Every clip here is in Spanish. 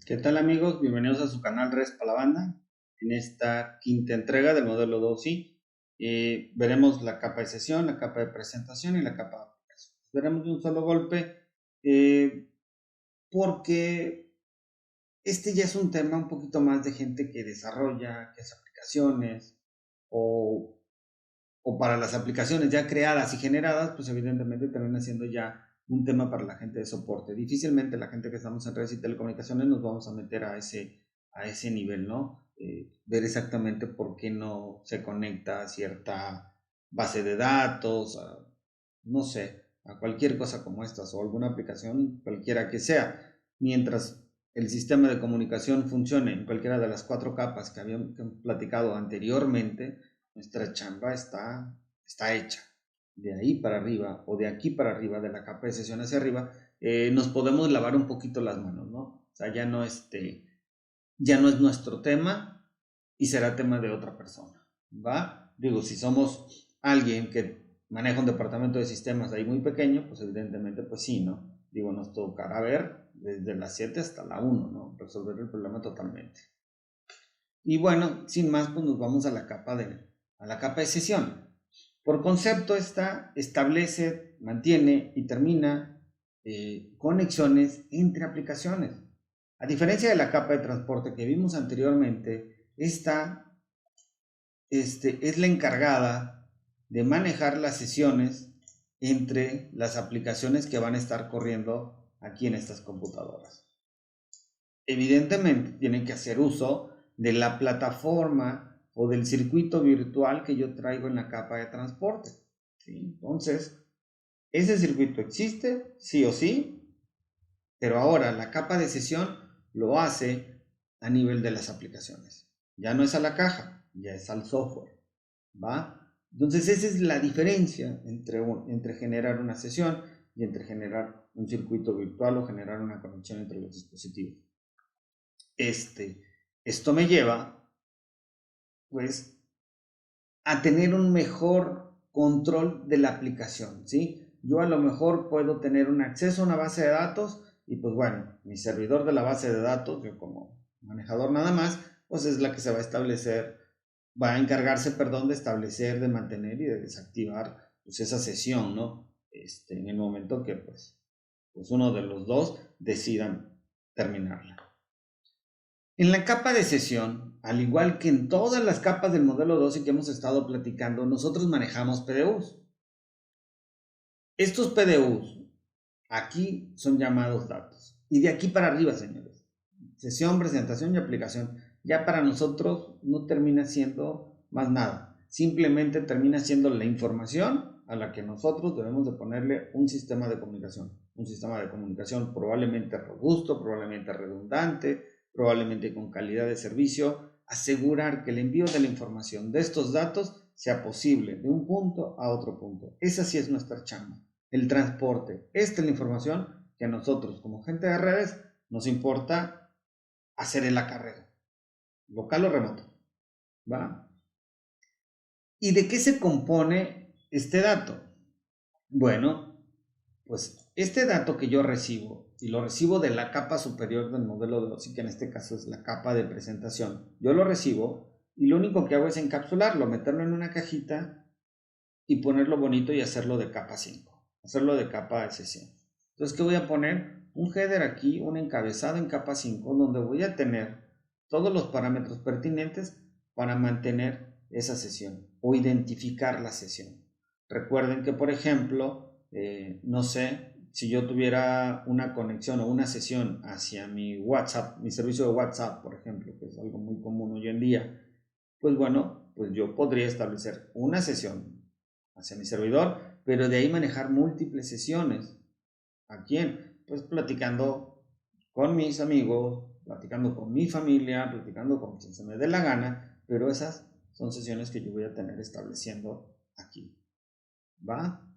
¿Qué tal amigos? Bienvenidos a su canal Res para la Banda. En esta quinta entrega del modelo 2i veremos la capa de sesión, la capa de presentación y la capa de aplicación. Veremos de un solo golpe eh, porque este ya es un tema un poquito más de gente que desarrolla, que hace aplicaciones o, o para las aplicaciones ya creadas y generadas, pues evidentemente termina siendo ya un tema para la gente de soporte. Difícilmente la gente que estamos en redes y telecomunicaciones nos vamos a meter a ese nivel, ¿no? Ver exactamente por qué no se conecta a cierta base de datos, no sé, a cualquier cosa como estas o alguna aplicación, cualquiera que sea, mientras el sistema de comunicación funcione en cualquiera de las cuatro capas que habíamos platicado anteriormente, nuestra chamba está hecha. De ahí para arriba o de aquí para arriba, de la capa de sesión hacia arriba, nos podemos lavar un poquito las manos, ¿no? O sea, ya no es nuestro tema y será tema de otra persona, ¿va? Digo, si somos alguien que maneja un departamento de sistemas ahí muy pequeño, pues evidentemente, pues sí, ¿no? Digo, nos tocará ver desde las 7 hasta la 1, ¿no? Resolver el problema totalmente. Y bueno, sin más, pues nos vamos a la capa de sesión. Por concepto, esta establece, mantiene y termina conexiones entre aplicaciones. A diferencia de la capa de transporte que vimos anteriormente, esta es la encargada de manejar las sesiones entre las aplicaciones que van a estar corriendo aquí en estas computadoras. Evidentemente tienen que hacer uso de la plataforma o del circuito virtual que yo traigo en la capa de transporte. ¿Sí? Entonces, ese circuito existe, sí o sí, pero ahora la capa de sesión lo hace a nivel de las aplicaciones. Ya no es a la caja, ya es al software. ¿Va? Entonces, esa es la diferencia entre generar una sesión y entre generar un circuito virtual o generar una conexión entre los dispositivos. Esto me lleva, pues, a tener un mejor control de la aplicación, ¿sí? Yo a lo mejor puedo tener un acceso a una base de datos y pues bueno, mi servidor de la base de datos, yo como manejador nada más, pues es la que se va a establecer, va a encargarse, perdón, de establecer, de mantener y de desactivar pues esa sesión, ¿no? En el momento que pues uno de los dos decidan terminarla. En la capa de sesión, al igual que en todas las capas del modelo 2 y que hemos estado platicando, nosotros manejamos PDUs. Estos PDUs aquí son llamados datos. Y de aquí para arriba, señores. Sesión, presentación y aplicación. Ya para nosotros no termina siendo más nada. Simplemente termina siendo la información a la que nosotros debemos de ponerle un sistema de comunicación. Un sistema de comunicación probablemente robusto, probablemente redundante, probablemente con calidad de servicio. Asegurar que el envío de la información de estos datos sea posible de un punto a otro punto. Esa sí es nuestra chamba, el transporte. Esta es la información que a nosotros como gente de redes nos importa hacer el acarreo, local o remoto, ¿va? ¿Y de qué se compone este dato? Bueno, pues este dato que yo recibo, y lo recibo de la capa superior del modelo de OSI, que en este caso es la capa de presentación, yo lo recibo y lo único que hago es encapsularlo, meterlo en una cajita y ponerlo bonito y hacerlo de capa 5, hacerlo de capa de sesión. Entonces, ¿qué voy a poner? Un header aquí, un encabezado en capa 5, donde voy a tener todos los parámetros pertinentes para mantener esa sesión o identificar la sesión. Recuerden que, por ejemplo, no sé, si yo tuviera una conexión o una sesión hacia mi WhatsApp, mi servicio de WhatsApp, por ejemplo, que es algo muy común hoy en día, pues bueno, pues yo podría establecer una sesión hacia mi servidor, pero de ahí manejar múltiples sesiones. ¿A quién? Pues platicando con mis amigos, platicando con mi familia, platicando con quien se me dé la gana, pero esas son sesiones que yo voy a tener estableciendo aquí. ¿Va?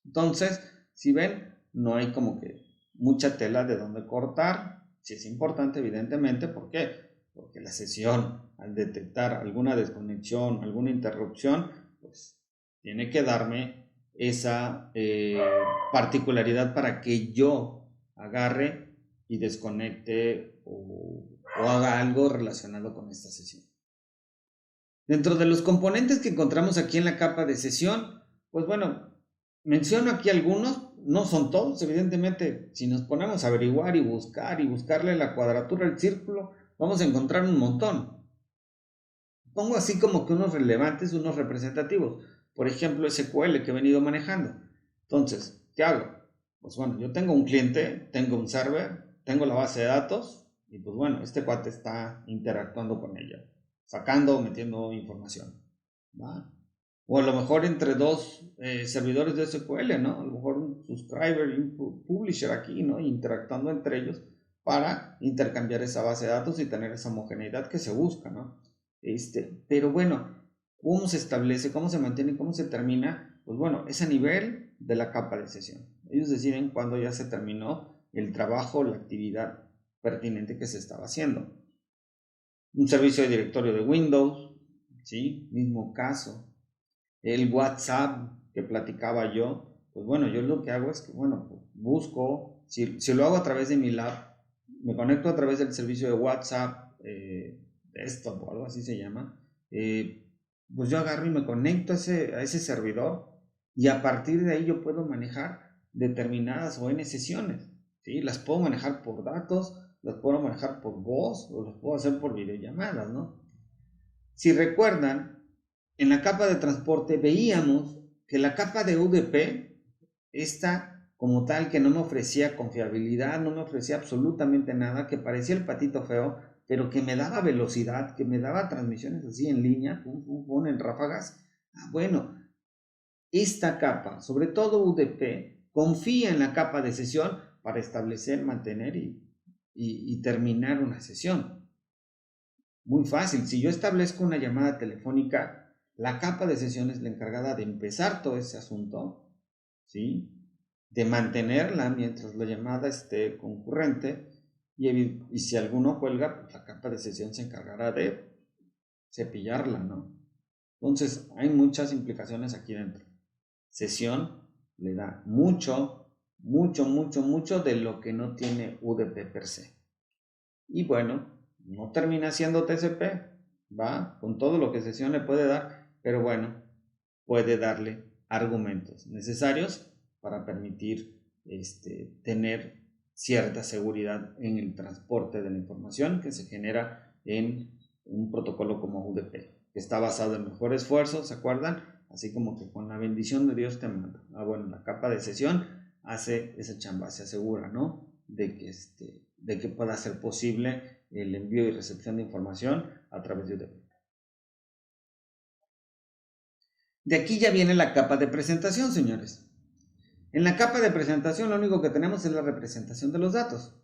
Entonces, si ven, no hay como que mucha tela de donde cortar. Si es importante, evidentemente, ¿por qué? Porque la sesión, al detectar alguna desconexión, alguna interrupción, pues tiene que darme esa particularidad para que yo agarre y desconecte o haga algo relacionado con esta sesión. Dentro de los componentes que encontramos aquí en la capa de sesión, pues bueno, menciono aquí algunos, no son todos, evidentemente, si nos ponemos a averiguar y buscarle la cuadratura al círculo, vamos a encontrar un montón. Pongo así como que unos relevantes, unos representativos. Por ejemplo, SQL que he venido manejando. Entonces, ¿qué hago? Pues bueno, yo tengo un cliente, tengo un server, tengo la base de datos y pues bueno, este cuate está interactuando con ella, sacando, metiendo información, ¿va? O a lo mejor entre dos servidores de SQL, ¿no? A lo mejor un subscriber y un publisher aquí, ¿no? Interactuando entre ellos para intercambiar esa base de datos y tener esa homogeneidad que se busca, ¿no? Pero bueno, ¿cómo se establece, cómo se mantiene, cómo se termina? Pues bueno, es a nivel de la capa de sesión. Ellos deciden cuándo ya se terminó el trabajo, la actividad pertinente que se estaba haciendo. Un servicio de directorio de Windows, ¿sí? Mismo caso. El WhatsApp que platicaba yo, pues bueno, yo lo que hago es que, bueno, pues busco, si lo hago a través de mi lab, me conecto a través del servicio de WhatsApp, desktop o algo así se llama, pues yo agarro y me conecto a ese servidor y a partir de ahí yo puedo manejar determinadas ON sesiones, ¿sí? Las puedo manejar por datos, las puedo manejar por voz o las puedo hacer por videollamadas, ¿no? Si recuerdan, en la capa de transporte veíamos que la capa de UDP, esta como tal que no me ofrecía confiabilidad, no me ofrecía absolutamente nada, que parecía el patito feo, pero que me daba velocidad, que me daba transmisiones así en línea, en ráfagas. Bueno, esta capa, sobre todo UDP, confía en la capa de sesión para establecer, mantener y terminar una sesión. Muy fácil, si yo establezco una llamada telefónica, la capa de sesión es la encargada de empezar todo ese asunto, ¿sí? De mantenerla mientras la llamada esté concurrente y si alguno cuelga, pues la capa de sesión se encargará de cepillarla, ¿no? Entonces, hay muchas implicaciones aquí dentro. Sesión le da mucho de lo que no tiene UDP per se. Y bueno, no termina siendo TCP, ¿va? Con todo lo que sesión le puede dar, pero bueno, puede darle argumentos necesarios para permitir tener cierta seguridad en el transporte de la información que se genera en un protocolo como UDP, que está basado en mejor esfuerzo, ¿se acuerdan? Así como que con la bendición de Dios te manda. Bueno, la capa de sesión hace esa chamba, se asegura, ¿no? De que pueda ser posible el envío y recepción de información a través de UDP. De aquí ya viene la capa de presentación, señores. En la capa de presentación lo único que tenemos es la representación de los datos.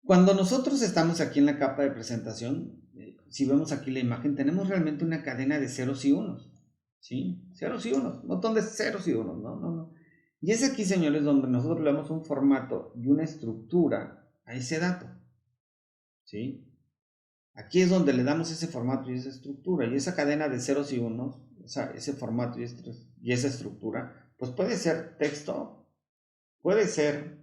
Cuando nosotros estamos aquí en la capa de presentación, si vemos aquí la imagen, tenemos realmente una cadena de ceros y unos, ¿sí? Ceros y unos, un montón de ceros y unos, ¿no? Y es aquí, señores, donde nosotros le damos un formato y una estructura a ese dato, ¿sí? Aquí es donde le damos ese formato y esa estructura, y esa cadena de ceros y unos, o sea, ese formato y esa estructura, pues puede ser texto, puede ser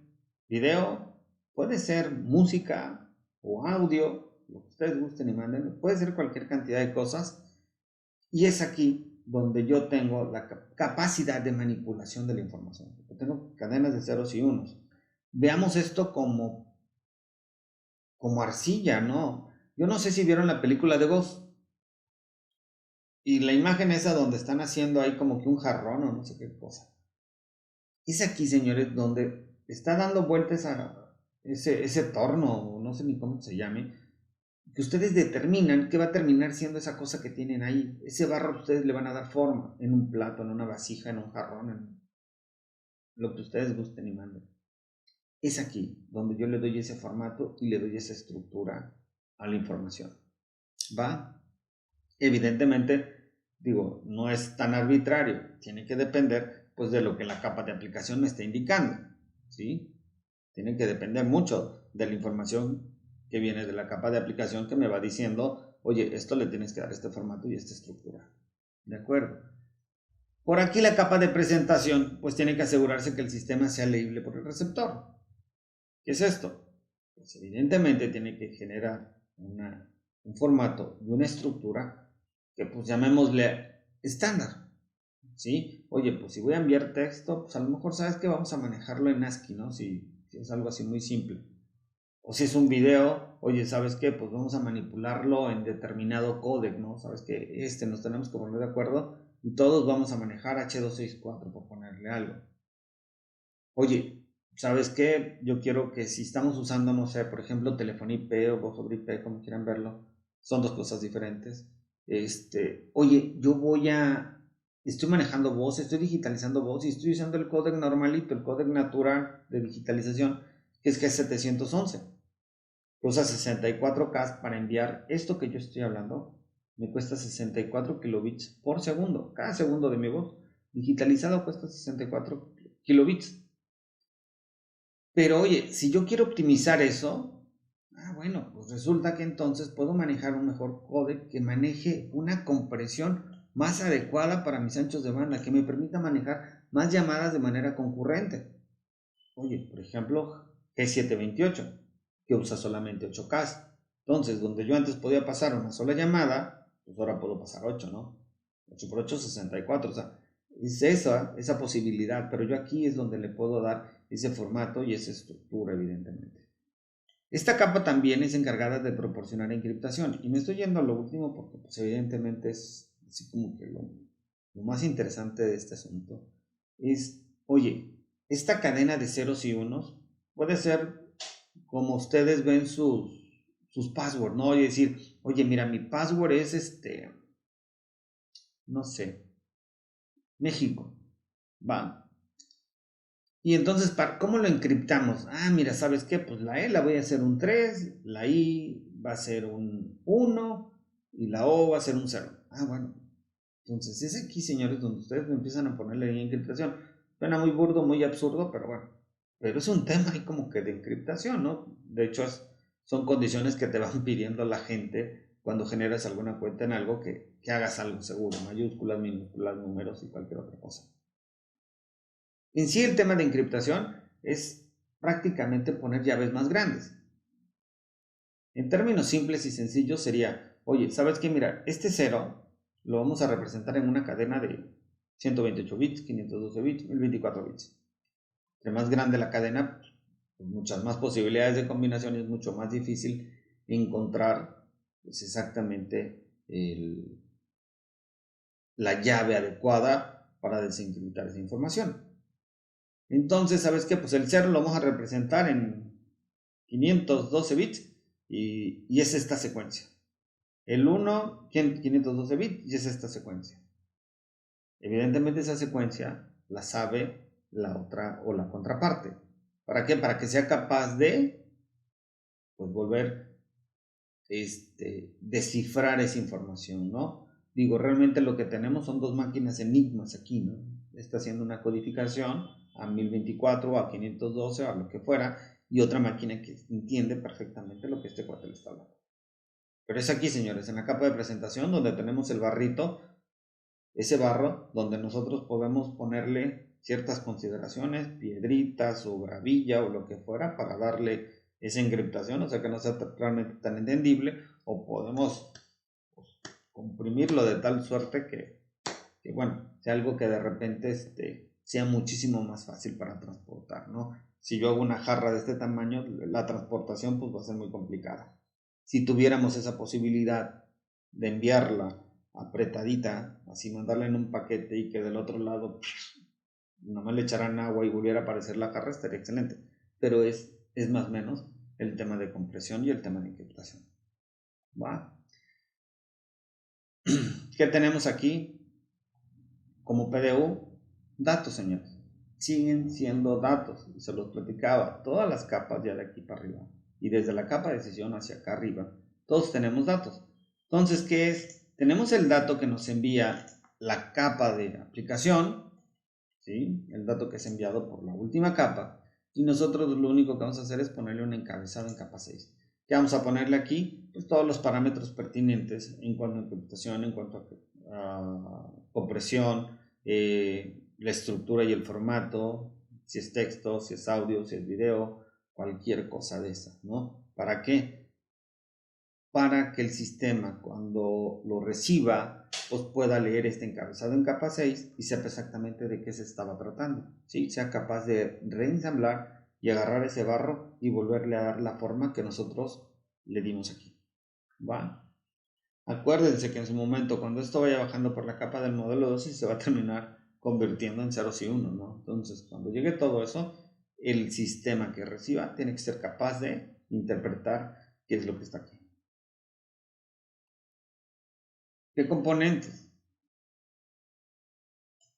video, puede ser música o audio, lo que ustedes gusten y manden, puede ser cualquier cantidad de cosas, y es aquí donde yo tengo la capacidad de manipulación de la información. Yo tengo cadenas de ceros y unos. Veamos esto como arcilla, ¿no? Yo no sé si vieron la película de Ghost. Y la imagen esa donde están haciendo ahí como que un jarrón o no sé qué cosa. Es aquí, señores, donde está dando vueltas a ese torno, o no sé ni cómo se llame, que ustedes determinan que va a terminar siendo esa cosa que tienen ahí. Ese barro ustedes le van a dar forma en un plato, en una vasija, en un jarrón, en lo que ustedes gusten y manden. Es aquí donde yo le doy ese formato y le doy esa estructura a la información. ¿Va? Evidentemente, digo, no es tan arbitrario, tiene que depender pues de lo que la capa de aplicación me está indicando, ¿sí? Tiene que depender mucho de la información que viene de la capa de aplicación que me va diciendo, oye, esto le tienes que dar este formato y esta estructura. ¿De acuerdo? Por aquí la capa de presentación pues tiene que asegurarse que el sistema sea leíble por el receptor. ¿Qué es esto? Pues evidentemente tiene que generar un formato y una estructura que pues llamémosle estándar, ¿sí? Oye, pues si voy a enviar texto, pues a lo mejor sabes que vamos a manejarlo en ASCII, ¿no? Si es algo así muy simple. O si es un video, oye, ¿sabes qué? Pues vamos a manipularlo en determinado códec, ¿no? ¿Sabes qué? Nos tenemos que poner de acuerdo y todos vamos a manejar H264 por ponerle algo. Oye, ¿sabes qué? Yo quiero que si estamos usando, no sé, por ejemplo, telefonía IP o voz over IP, como quieran verlo, son dos cosas diferentes. Oye, estoy manejando voz, estoy digitalizando voz y estoy usando el códec normalito, el códec natural de digitalización, que es 711. Usa 64K para enviar esto que yo estoy hablando. Me cuesta 64 kilobits por segundo. Cada segundo de mi voz digitalizado cuesta 64 kilobits. Pero oye, si yo quiero optimizar eso, bueno, pues resulta que entonces puedo manejar un mejor códec que maneje una compresión más adecuada para mis anchos de banda, que me permita manejar más llamadas de manera concurrente. Oye, por ejemplo, G728, que usa solamente 8K. Entonces, donde yo antes podía pasar una sola llamada, pues ahora puedo pasar 8, ¿no? 8 por 8, 64. O sea, es esa posibilidad, pero yo aquí es donde le puedo dar ese formato y esa estructura, evidentemente. Esta capa también es encargada de proporcionar encriptación. Y me estoy yendo a lo último porque, pues, evidentemente es así como que lo más interesante de este asunto. Es, oye, esta cadena de ceros y unos puede ser como ustedes ven sus passwords, ¿no? Y decir, oye, mira, mi password es no sé, México. Va. Y entonces, ¿cómo lo encriptamos? Mira, ¿sabes qué? Pues la E la voy a hacer un 3, la I va a ser un 1 y la O va a ser un 0. Bueno. Entonces, es aquí, señores, donde ustedes me empiezan a ponerle ahí encriptación. Suena muy burdo, muy absurdo, pero bueno. Pero es un tema ahí como que de encriptación, ¿no? De hecho, son condiciones que te van pidiendo la gente cuando generas alguna cuenta en algo que hagas algo seguro, mayúsculas, minúsculas, números y cualquier otra cosa. En sí, el tema de encriptación es prácticamente poner llaves más grandes. En términos simples y sencillos sería, oye, ¿sabes qué? Mira, este 0 lo vamos a representar en una cadena de 128 bits, 512 bits, 1024 bits. Entre más grande la cadena, pues muchas más posibilidades de combinación y es mucho más difícil encontrar pues, exactamente la llave adecuada para desencriptar esa información. Entonces, ¿sabes qué? Pues el 0 lo vamos a representar en 512 bits y es esta secuencia. El 1, 512 bits y es esta secuencia. Evidentemente esa secuencia la sabe la otra o la contraparte. ¿Para qué? Para que sea capaz de pues, volver descifrar esa información, ¿no? Digo, realmente lo que tenemos son dos máquinas enigmas aquí, ¿no? Está haciendo una codificación a 1024 o a 512 o a lo que fuera y otra máquina que entiende perfectamente lo que este cuate le está hablando. Pero es aquí, señores, en la capa de presentación donde tenemos el barrito, ese barro donde nosotros podemos ponerle ciertas consideraciones, piedritas o gravilla o lo que fuera para darle esa encriptación, o sea que no sea realmente tan entendible, o podemos pues, comprimirlo de tal suerte que, bueno, sea algo que de repente sea muchísimo más fácil para transportar, ¿no? Si yo hago una jarra de este tamaño, la transportación pues va a ser muy complicada. Si tuviéramos esa posibilidad de enviarla apretadita, así mandarla en un paquete y que del otro lado nomás le echaran agua y volviera a aparecer la jarra, estaría excelente. Pero es más o menos el tema de compresión y el tema de encriptación. ¿Va? ¿Qué tenemos aquí? Como PDU, datos, señores. Siguen siendo datos. Y se los platicaba. Todas las capas ya de aquí para arriba. Y desde la capa de decisión hacia acá arriba. Todos tenemos datos. Entonces, ¿qué es? Tenemos el dato que nos envía la capa de aplicación. ¿Sí? El dato que es enviado por la última capa. Y nosotros lo único que vamos a hacer es ponerle un encabezado en capa 6. ¿Qué vamos a ponerle aquí? Pues todos los parámetros pertinentes en cuanto a encriptación, en cuanto a compresión, la estructura y el formato, si es texto, si es audio, si es video, cualquier cosa de esas, ¿no? ¿Para qué? Para que el sistema, cuando lo reciba, pues pueda leer este encabezado en capa 6 y sepa exactamente de qué se estaba tratando, ¿sí? Sea capaz de reensamblar y agarrar ese barro y volverle a dar la forma que nosotros le dimos aquí, ¿va? Acuérdense que en su momento, cuando esto vaya bajando por la capa del modelo 2, se va a terminar convirtiendo en ceros y unos, ¿no? Entonces, cuando llegue todo eso, el sistema que reciba tiene que ser capaz de interpretar qué es lo que está aquí. ¿Qué componentes?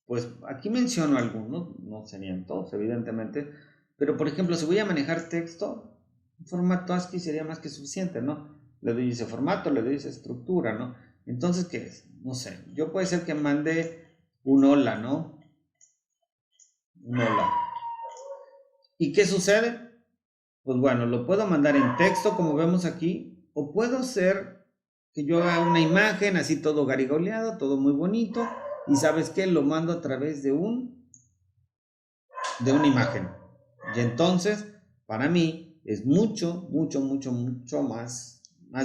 Pues aquí menciono algunos, no serían todos, evidentemente, pero por ejemplo, si voy a manejar texto, un formato ASCII sería más que suficiente, ¿no? Le doy ese formato, le doy esa estructura, ¿no? Entonces, ¿qué es? No sé, yo puede ser que mande un hola, ¿no? Un hola. ¿Y qué sucede? Pues bueno, lo puedo mandar en texto, como vemos aquí, o puedo ser que yo haga una imagen así todo garigoleado, todo muy bonito, y ¿sabes qué? Lo mando a través de una imagen. Y entonces, para mí, es mucho más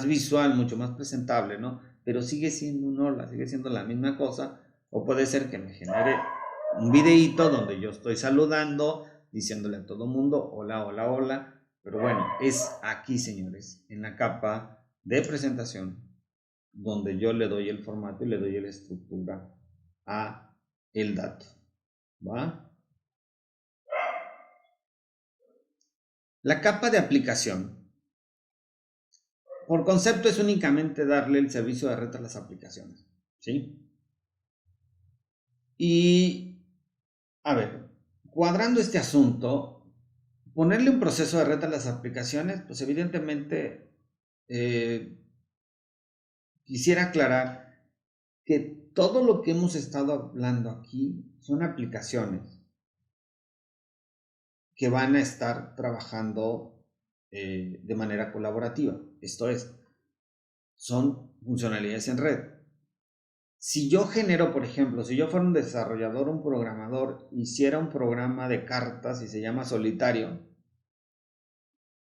visual, mucho más presentable, ¿no? Pero sigue siendo un hola, sigue siendo la misma cosa. O puede ser que me genere un videíto donde yo estoy saludando, diciéndole a todo mundo, hola, hola, hola. Pero bueno, es aquí, señores, en la capa de presentación, donde yo le doy el formato y le doy la estructura a el dato, ¿va? La capa de aplicación, por concepto, es únicamente darle el servicio de red a las aplicaciones, ¿sí? Y, a ver, cuadrando este asunto, ponerle un proceso de red a las aplicaciones, pues evidentemente eh, quisiera aclarar que todo lo que hemos estado hablando aquí son aplicaciones que van a estar trabajando de manera colaborativa. Esto es, son funcionalidades en red. Si yo genero, por ejemplo, si yo fuera un desarrollador, un programador, hiciera un programa de cartas y se llama Solitario,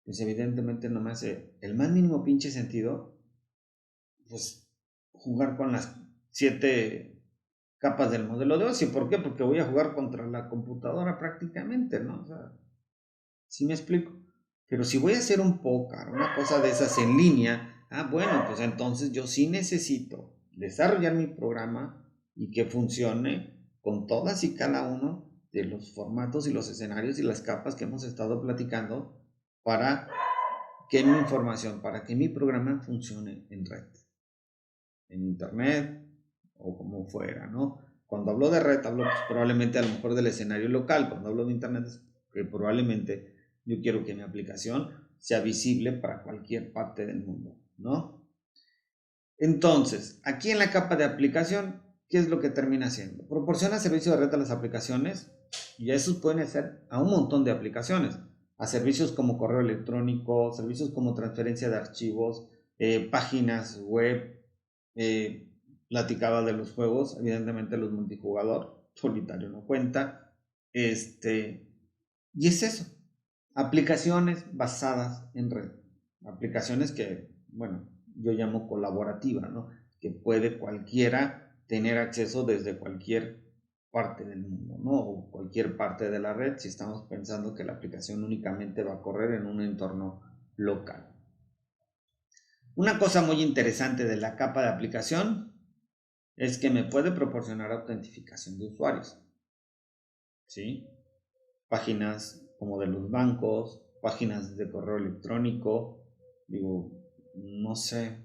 pues evidentemente no me hace el más mínimo pinche sentido, pues jugar con las 7 capas del modelo de Osi. ¿Por qué? Porque voy a jugar contra la computadora prácticamente, ¿no? O sea, ¿sí me explico? Pero si voy a hacer un póker, una cosa de esas en línea, bueno, pues entonces yo sí necesito desarrollar mi programa y que funcione con todas y cada uno de los formatos y los escenarios y las capas que hemos estado platicando para que mi información, para que mi programa funcione en red, en internet o como fuera, ¿no? Cuando hablo de red, hablo pues, probablemente a lo mejor del escenario local. Cuando hablo de internet, probablemente yo quiero que mi aplicación sea visible para cualquier parte del mundo, ¿no? Entonces, aquí en la capa de aplicación, ¿qué es lo que termina haciendo? Proporciona servicio de red a las aplicaciones y esos pueden ser a un montón de aplicaciones, a servicios como correo electrónico, servicios como transferencia de archivos, páginas web, eh, platicaba de los juegos, evidentemente los multijugador, solitario no cuenta, y es eso, aplicaciones basadas en red, aplicaciones que, bueno, yo llamo colaborativa, ¿no? Que puede cualquiera tener acceso desde cualquier parte del mundo, ¿no? O cualquier parte de la red si estamos pensando que la aplicación únicamente va a correr en un entorno local. Una cosa muy interesante de la capa de aplicación es que me puede proporcionar autentificación de usuarios, ¿sí? Páginas como de los bancos, páginas de correo electrónico, digo, no sé,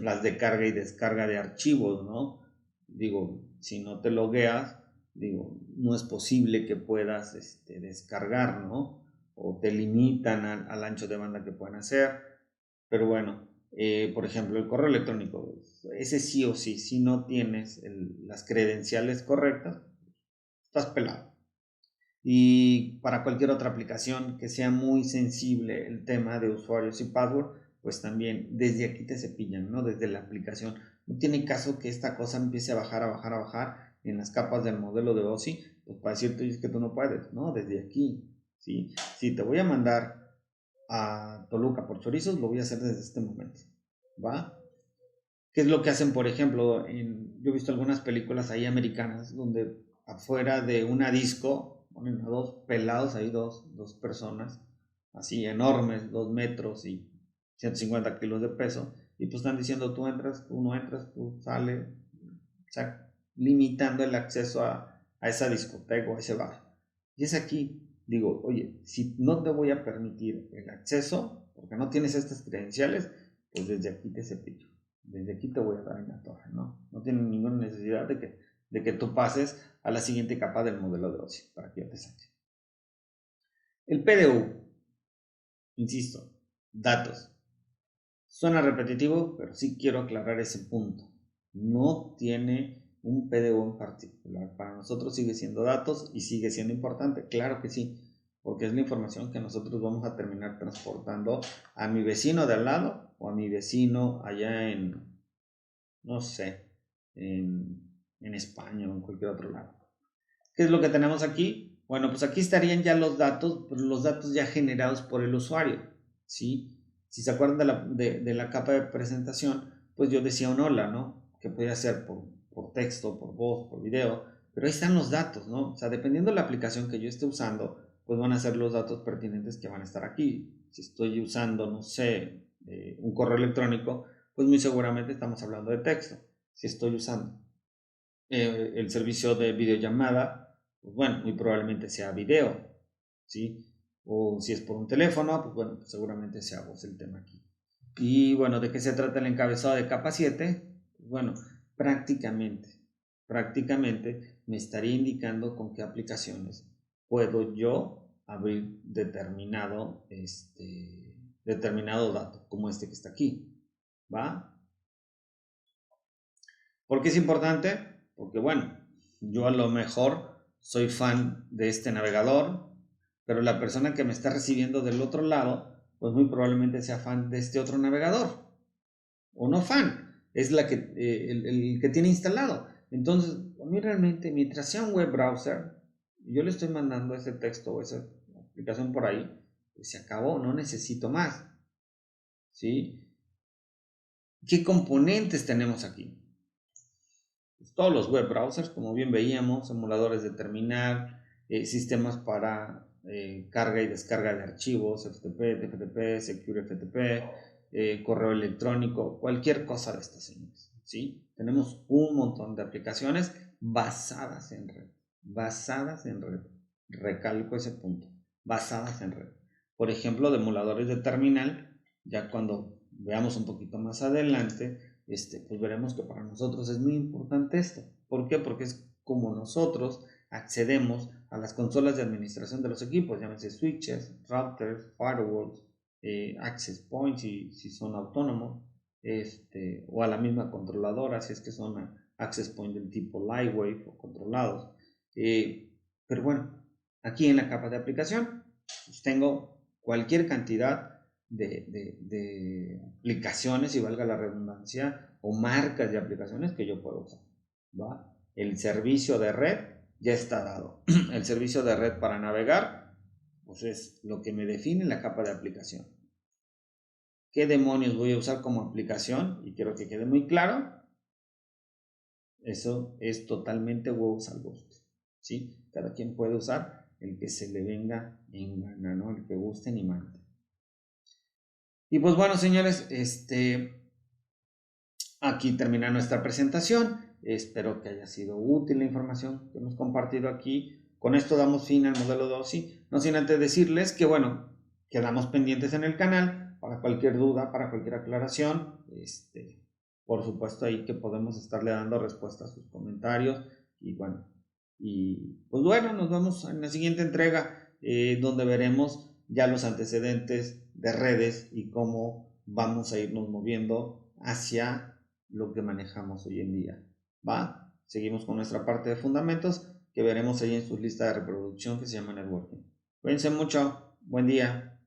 las de carga y descarga de archivos, ¿no? Digo, si no te logueas, digo, no es posible que puedas descargar, ¿no? O te limitan al ancho de banda que pueden hacer. Pero bueno, por ejemplo, el correo electrónico, ese sí o sí, si no tienes las credenciales correctas, estás pelado. Y para cualquier otra aplicación que sea muy sensible el tema de usuarios y password, pues también desde aquí te cepillan, ¿no? Desde la aplicación. No tiene caso que esta cosa empiece a bajar, a bajar, a bajar en las capas del modelo de OSI, pues para decirte es que tú no puedes, ¿no? Desde aquí ¿sí? Si te voy a mandar a Toluca por chorizos, lo voy a hacer desde este momento, ¿va? ¿Qué es lo que hacen, por ejemplo? Yo he visto algunas películas ahí americanas donde afuera de una disco ponen a dos pelados ahí, dos personas, así enormes, 2 metros y 150 kilos de peso, y pues están diciendo tú entras, tú no entras, tú sales, o sea, limitando el acceso a esa discoteca o a ese bar. Y es aquí, digo, oye, si no te voy a permitir el acceso, porque no tienes estas credenciales, pues desde aquí te cepillo. Desde aquí te voy a dar en la torre, ¿no? No tienen ninguna necesidad de que tú pases a la siguiente capa del modelo de OSI para que ya te saque. El PDU, insisto, datos. Suena repetitivo, pero sí quiero aclarar ese punto. No tiene un PDU en particular. Para nosotros sigue siendo datos y sigue siendo importante. Claro que sí, porque es la información que nosotros vamos a terminar transportando a mi vecino de al lado o a mi vecino allá en, no sé, en España o en cualquier otro lado. ¿Qué es lo que tenemos aquí? Bueno, pues aquí estarían ya los datos ya generados por el usuario, ¿sí? Si se acuerdan de la capa de presentación, pues yo decía un hola, ¿no? Que podía ser por texto, por voz, por video, pero ahí están los datos, ¿no? O sea, dependiendo de la aplicación que yo esté usando, pues van a ser los datos pertinentes que van a estar aquí. Si estoy usando, no sé, un correo electrónico, pues muy seguramente estamos hablando de texto. Si estoy usando el servicio de videollamada, pues bueno, muy probablemente sea video, ¿sí? O si es por un teléfono, pues bueno, seguramente sea voz el tema aquí. Y bueno, ¿de qué se trata el encabezado de capa 7? Pues bueno, prácticamente me estaría indicando con qué aplicaciones puedo yo abrir determinado dato, como este que está aquí, ¿va? ¿Por qué es importante? Porque bueno, yo a lo mejor soy fan de este navegador, pero la persona que me está recibiendo del otro lado, pues muy probablemente sea fan de este otro navegador. O no fan, es el que tiene instalado. Entonces, a mí realmente, mientras sea un web browser, yo le estoy mandando ese texto o esa aplicación por ahí, pues se acabó, no necesito más. ¿Sí? ¿Qué componentes tenemos aquí? Pues, todos los web browsers, como bien veíamos, emuladores de terminal, sistemas para carga y descarga de archivos, FTP, TFTP, Secure FTP, correo electrónico, cualquier cosa de estas señores, ¿sí? Tenemos un montón de aplicaciones basadas en red, recalco ese punto, basadas en red. Por ejemplo, de emuladores de terminal, ya cuando veamos un poquito más adelante, pues veremos que para nosotros es muy importante esto. ¿Por qué? Porque es como nosotros accedemos a las consolas de administración de los equipos, llámese switches, routers, firewalls, access points si son autónomos, o a la misma controladora si es que son access points del tipo Lightwave o controlados. Pero bueno, aquí en la capa de aplicación pues tengo cualquier cantidad de aplicaciones, y valga la redundancia, o marcas de aplicaciones que yo puedo usar, ¿va? El servicio de red ya está dado. El servicio de red para navegar, pues es lo que me define la capa de aplicación. ¿Qué demonios voy a usar como aplicación? Y quiero que quede muy claro, eso es totalmente huevos al gusto, ¿sí? Cada quien puede usar el que se le venga en gana, ¿no? El que guste ni mande. Y pues bueno, señores, aquí termina nuestra presentación. Espero que haya sido útil la información que hemos compartido aquí. Con esto damos fin al modelo de OSI. No sin antes decirles que, bueno, quedamos pendientes en el canal para cualquier duda, para cualquier aclaración. Por supuesto, ahí que podemos estarle dando respuesta a sus comentarios. Y pues bueno, nos vemos en la siguiente entrega, donde veremos ya los antecedentes de redes y cómo vamos a irnos moviendo hacia lo que manejamos hoy en día. ¿Va? Seguimos con nuestra parte de fundamentos que veremos ahí en su lista de reproducción que se llama networking. Cuídense mucho. Buen día.